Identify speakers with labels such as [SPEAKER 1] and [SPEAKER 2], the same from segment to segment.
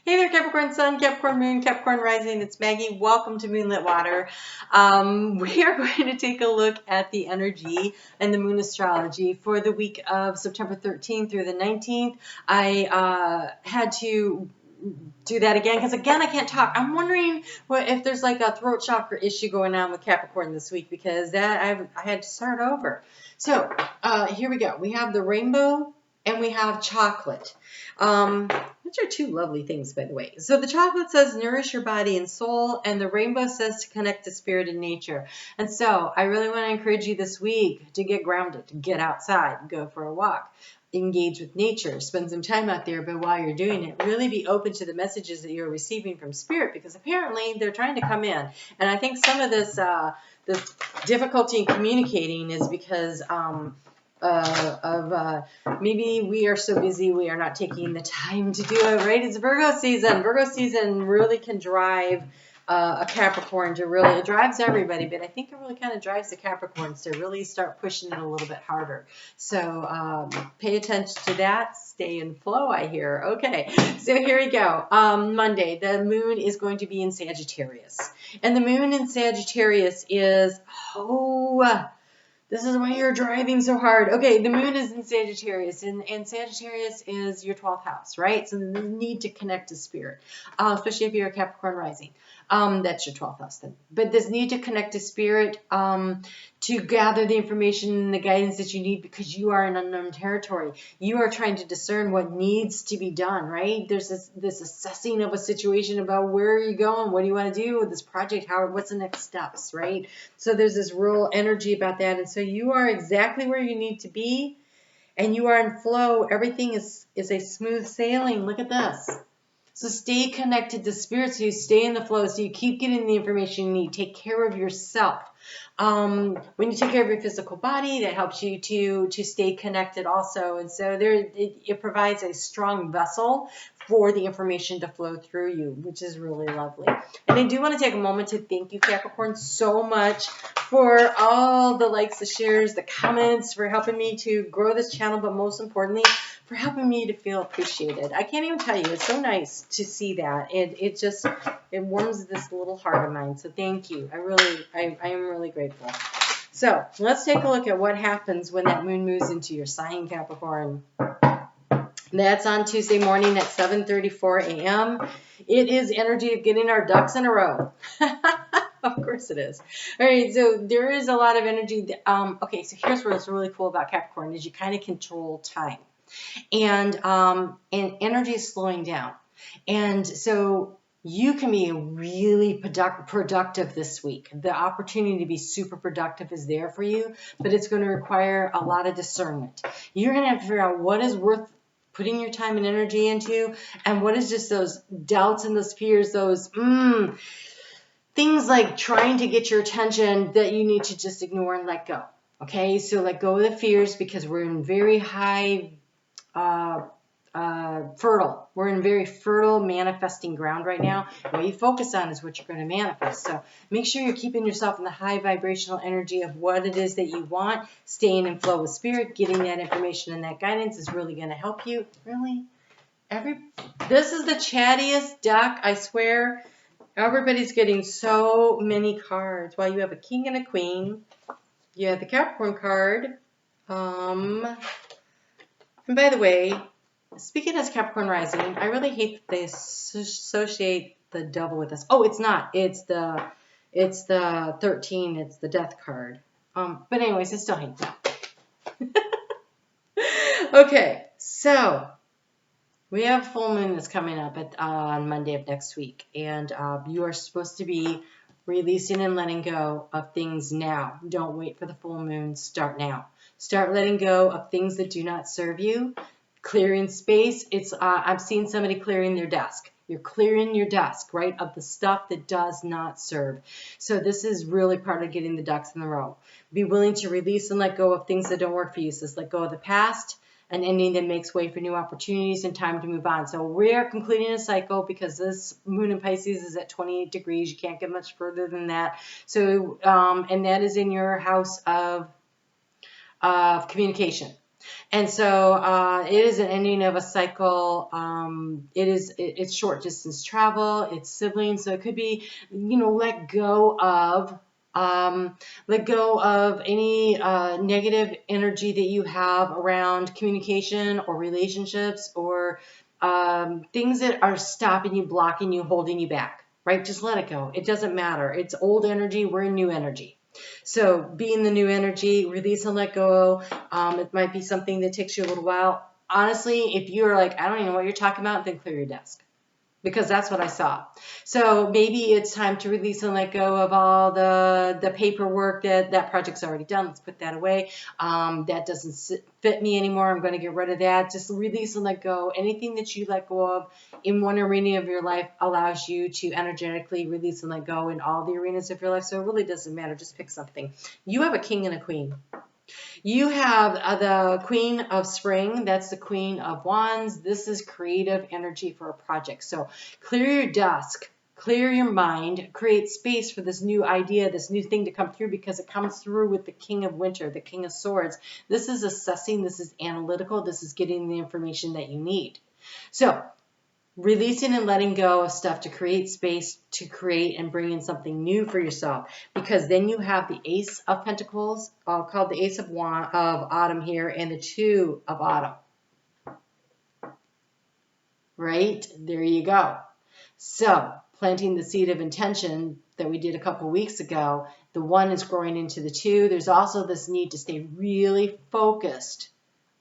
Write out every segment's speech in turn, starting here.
[SPEAKER 1] Hey there, Capricorn Sun, Capricorn Moon, Capricorn Rising. It's Maggie. Welcome to Moonlit Water. We are going to take a look at the energy and the Moon Astrology for the week of September 13th through the 19th. I had to do that again because, again, I can't talk. I'm wondering if there's like a throat chakra issue going on with Capricorn this week because I had to start over. So here we go. We have the rainbow and we have chocolate. Which are two lovely things, by the way. So the chocolate says nourish your body and soul, and the rainbow says to connect to spirit and nature. And so I really want to encourage you this week to get grounded, to get outside, go for a walk, engage with nature, spend some time out there. But while you're doing it, really be open to the messages that you're receiving from spirit, because apparently they're trying to come in. And I think some of this difficulty in communicating is because maybe we are so busy we are not taking the time to do it, right? It's Virgo season. Virgo season really can drive a Capricorn to really, it drives everybody, but I think it really kind of drives the Capricorns to really start pushing it a little bit harder. So pay attention to that. Stay in flow, I hear. Okay, so here we go. Monday, the moon is going to be in Sagittarius. And the moon in Sagittarius is, this is why you're driving so hard. Okay, the moon is in Sagittarius, and Sagittarius is your 12th house, right? So the need to connect to spirit, especially if you're a Capricorn rising. That's your 12th house then. But this need to connect to spirit to gather the information and the guidance that you need, because you are in unknown territory. You are trying to discern what needs to be done, right? There's this assessing of a situation about where are you going, what do you want to do with this project, what's the next steps, right? So there's this real energy about that, and so you are exactly where you need to be, and you are in flow. Everything is a smooth sailing. Look at this. So stay connected to spirit, so you stay in the flow, so you keep getting the information you need. Take care of yourself. When you take care of your physical body, that helps you to stay connected also. And so it provides a strong vessel for the information to flow through you, which is really lovely. And I do want to take a moment to thank you, Capricorn, so much for all the likes, the shares, the comments, for helping me to grow this channel, but most importantly, for helping me to feel appreciated. I can't even tell you, it's so nice to see that. It warms this little heart of mine. So thank you. I am really grateful. So let's take a look at what happens when that moon moves into your sign, Capricorn. That's on Tuesday morning at 7:34 a.m. It is energy of getting our ducks in a row. Of course it is. All right, so there is a lot of energy. Okay, so here's what's really cool about Capricorn is you kind of control time. And energy is slowing down. And so you can be really productive this week. The opportunity to be super productive is there for you, but it's going to require a lot of discernment. You're going to have to figure out what is worth putting your time and energy into, and what is just those doubts and those fears, those things like trying to get your attention that you need to just ignore and let go. Okay, so let go of the fears, because we're in very high fertile. We're in very fertile manifesting ground right now. What you focus on is what you're going to manifest. So make sure you're keeping yourself in the high vibrational energy of what it is that you want, staying in flow with spirit, getting that information and that guidance is really going to help you. Really? This is the chattiest deck, I swear. Everybody's getting so many cards. While you have a king and a queen, you have the Capricorn card. And by the way, speaking as Capricorn rising, I really hate that they associate the devil with this. Oh, it's not. It's the 13. It's the death card. But anyways, I still hate that. Okay, so we have full moon that's coming up on Monday of next week, and you are supposed to be releasing and letting go of things now. Don't wait for the full moon. Start now. Start letting go of things that do not serve you. Clearing space. I'm seeing somebody clearing their desk. You're clearing your desk, right, of the stuff that does not serve. So this is really part of getting the ducks in a row. Be willing to release and let go of things that don't work for you. So let go of the past, an ending that makes way for new opportunities and time to move on. So we are completing a cycle because this moon in Pisces is at 28 degrees. You can't get much further than that. So, and that is in your house of communication. And so it is an ending of a cycle. It's short distance travel. It's siblings. So it could be, let go of any negative energy that you have around communication or relationships or things that are stopping you, blocking you, holding you back, right? Just let it go. It doesn't matter. It's old energy. We're in new energy. So be in the new energy, release and let go. It might be something that takes you a little while. Honestly, if you're like, I don't even know what you're talking about, then clear your desk. Because that's what I saw. So maybe it's time to release and let go of all the paperwork that project's already done. Let's put that away. That doesn't fit me anymore. I'm going to get rid of that. Just release and let go. Anything that you let go of in one arena of your life allows you to energetically release and let go in all the arenas of your life. So it really doesn't matter. Just pick something. You have a king and a queen. You have the Queen of Spring. That's the Queen of Wands. This is creative energy for a project. So clear your desk, clear your mind, create space for this new idea, this new thing to come through because it comes through with the King of Winter, the King of Swords. This is assessing. This is analytical. This is getting the information that you need. So releasing and letting go of stuff to create space, to create and bring in something new for yourself. Because then you have the Ace of Pentacles, called the Ace of Autumn here, and the Two of Autumn. Right? There you go. So, planting the seed of intention that we did a couple weeks ago, the one is growing into the two. There's also this need to stay really focused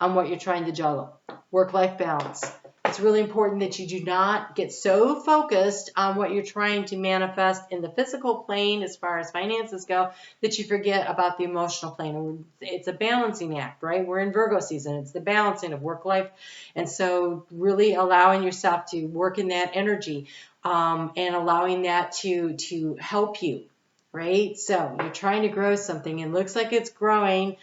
[SPEAKER 1] on what you're trying to juggle. Work-life balance. It's really important that you do not get so focused on what you're trying to manifest in the physical plane as far as finances go that you forget about the emotional plane. It's a balancing act, right? We're in Virgo season. It's the balancing of work life. And so really allowing yourself to work in that energy and allowing that to help you, right? So you're trying to grow something and it looks like it's growing.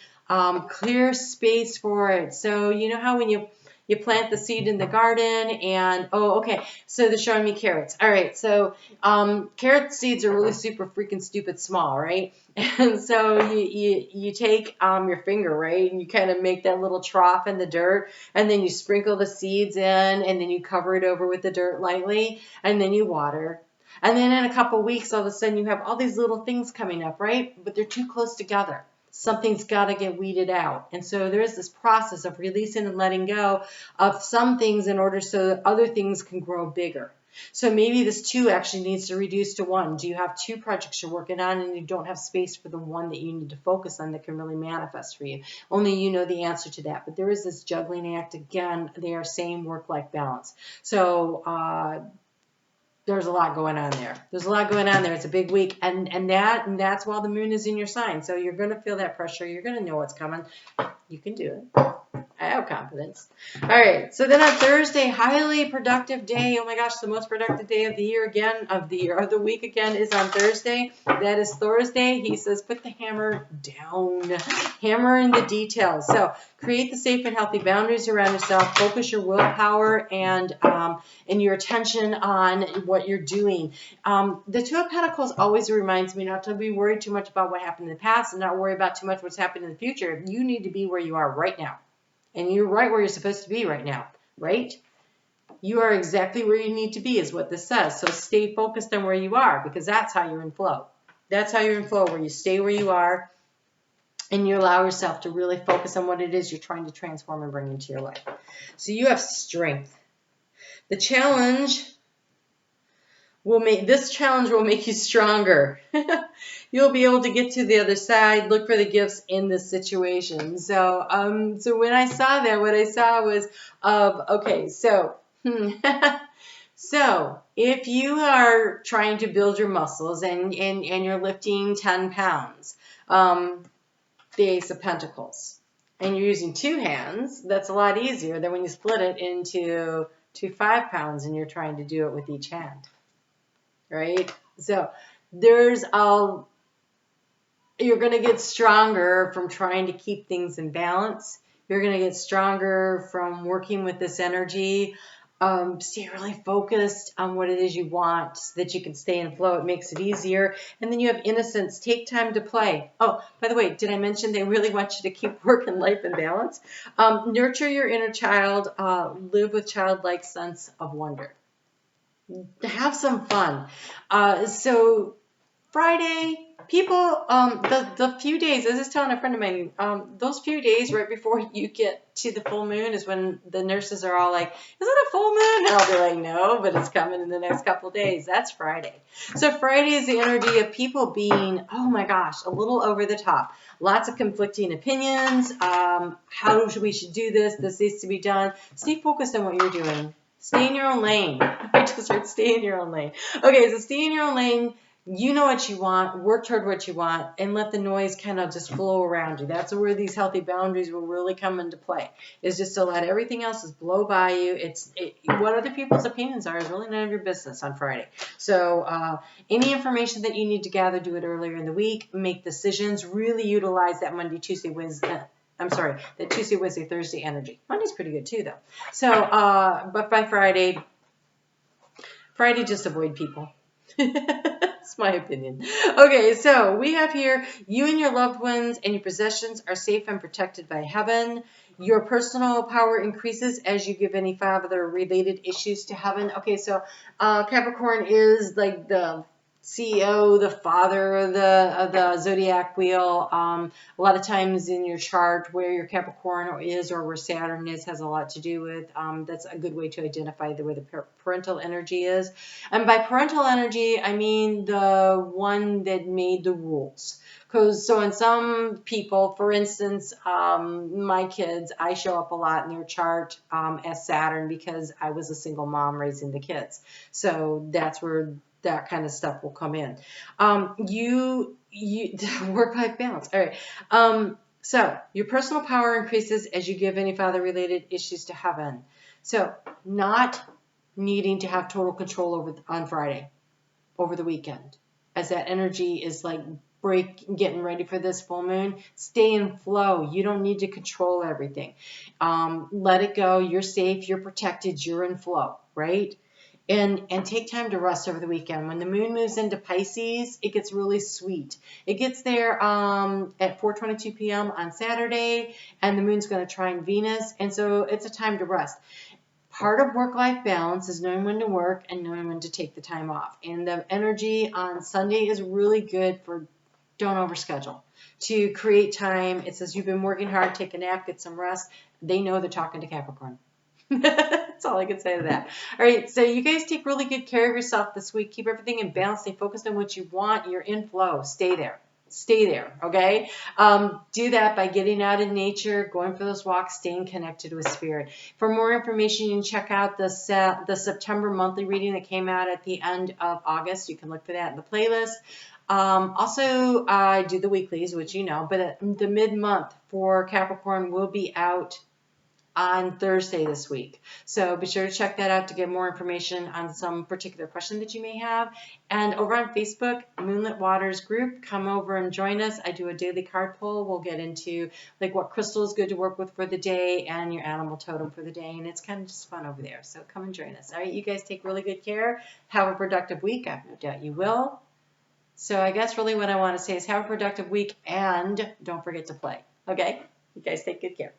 [SPEAKER 1] Clear space for it. So you know how when you plant the seed in the garden and, so they're showing me carrots. All right, so carrot seeds are really super freaking stupid small, right? And so you take your finger, right, and you kind of make that little trough in the dirt, and then you sprinkle the seeds in, and then you cover it over with the dirt lightly, and then you water. And then in a couple weeks, all of a sudden, you have all these little things coming up, right? But they're too close together. Something's got to get weeded out. And so there is this process of releasing and letting go of some things in order so that other things can grow bigger. So maybe this 2 actually needs to reduce to 1. Do you have 2 projects you're working on and you don't have space for the one that you need to focus on that can really manifest for you? Only you know the answer to that. But there is this juggling act. Again, they are saying work-life balance. So there's a lot going on there. There's a lot going on there. It's a big week. And that's while the moon is in your sign. So you're going to feel that pressure. You're going to know what's coming. You can do it. I have confidence. All right. So then on Thursday, highly productive day. Oh my gosh, the most productive day of the year again, of the week again is on Thursday. That is Thursday. He says, put the hammer down. Hammer in the details. So create the safe and healthy boundaries around yourself. Focus your willpower and your attention on what you're doing. The Two of Pentacles always reminds me not to be worried too much about what happened in the past and not worry about too much what's happened in the future. You need to be where you are right now. And you're right where you're supposed to be right now, right? You are exactly where you need to be is what this says. So stay focused on where you are because that's how you're in flow. That's how you're in flow, where you stay where you are and you allow yourself to really focus on what it is you're trying to transform and bring into your life. So you have strength. The challenge will make you stronger. You'll be able to get to the other side, look for the gifts in this situation. So when I saw that, what I saw was, so if you are trying to build your muscles and you're lifting 10 pounds, the Ace of Pentacles, and you're using 2 hands, that's a lot easier than when you split it into 5 pounds and you're trying to do it with each hand. Right? So you're going to get stronger from trying to keep things in balance. You're going to get stronger from working with this energy. Stay really focused on what it is you want so that you can stay in flow. It makes it easier. And then you have innocence. Take time to play. Oh, by the way, did I mention they really want you to keep work and life in balance? Nurture your inner child. Live with childlike sense of wonder. Have some fun. So Friday, people, the few days, I was just telling a friend of mine, those few days right before you get to the full moon is when the nurses are all like, is it a full moon? And I'll be like, no, but it's coming in the next couple of days. That's Friday. So Friday is the energy of people being, oh my gosh, a little over the top. Lots of conflicting opinions. How we should do this. This needs to be done. Stay focused on what you're doing. Stay in your own lane. I just heard stay in your own lane. Okay, so stay in your own lane. You know what you want, work toward what you want, and let the noise kind of just flow around you. That's where these healthy boundaries will really come into play, is just to let everything else just blow by you. What other people's opinions are is really none of your business on Friday. So any information that you need to gather, do it earlier in the week. Make decisions. Really utilize that Monday, Tuesday, Wednesday. I'm sorry, the Tuesday, Wednesday, Thursday energy. Monday's pretty good too, though. So, but by Friday, just avoid people. That's my opinion. Okay, so we have here, you and your loved ones and your possessions are safe and protected by heaven. Your personal power increases as you give any father-related issues to heaven. Okay, so Capricorn is like the CEO, the father of the zodiac wheel. A lot of times in your chart where your Capricorn is or where Saturn is has a lot to do with. That's a good way to identify where the parental energy is. And by parental energy, I mean the one that made the rules. So in some people, for instance, my kids, I show up a lot in their chart as Saturn because I was a single mom raising the kids. So that's where that kind of stuff will come in. You work-life balance. All right. So your personal power increases as you give any father-related issues to heaven. So not needing to have total control on Friday, over the weekend, as that energy is like getting ready for this full moon. Stay in flow. You don't need to control everything. Let it go. You're safe. You're protected. You're in flow, right? And take time to rest over the weekend. When the moon moves into Pisces, it gets really sweet. It gets there at 4:22 p.m. on Saturday, and the moon's going to trine Venus, and so it's a time to rest. Part of work-life balance is knowing when to work and knowing when to take the time off. And the energy on Sunday is really good for don't overschedule. To create time, it says you've been working hard, take a nap, get some rest. They know they're talking to Capricorn. That's all I can say to that. All right, so you guys take really good care of yourself this week. Keep everything in balance. Stay focused on what you want. You're in flow. Stay there. Stay there, okay? Do that by getting out in nature, going for those walks, staying connected with spirit. For more information, you can check out the September monthly reading that came out at the end of August. You can look for that in the playlist. Also, I do the weeklies, which you know, but the mid-month for Capricorn will be out on Thursday this week. So be sure to check that out to get more information on some particular question that you may have. And over on Facebook, Moonlit Waters group, come over and join us. I do a daily card pull. We'll get into like what crystal is good to work with for the day and your animal totem for the day. And it's kind of just fun over there. So come and join us. All right, you guys take really good care. Have a productive week. I have no doubt you will. So I guess really what I want to say is have a productive week and don't forget to play. Okay? You guys take good care.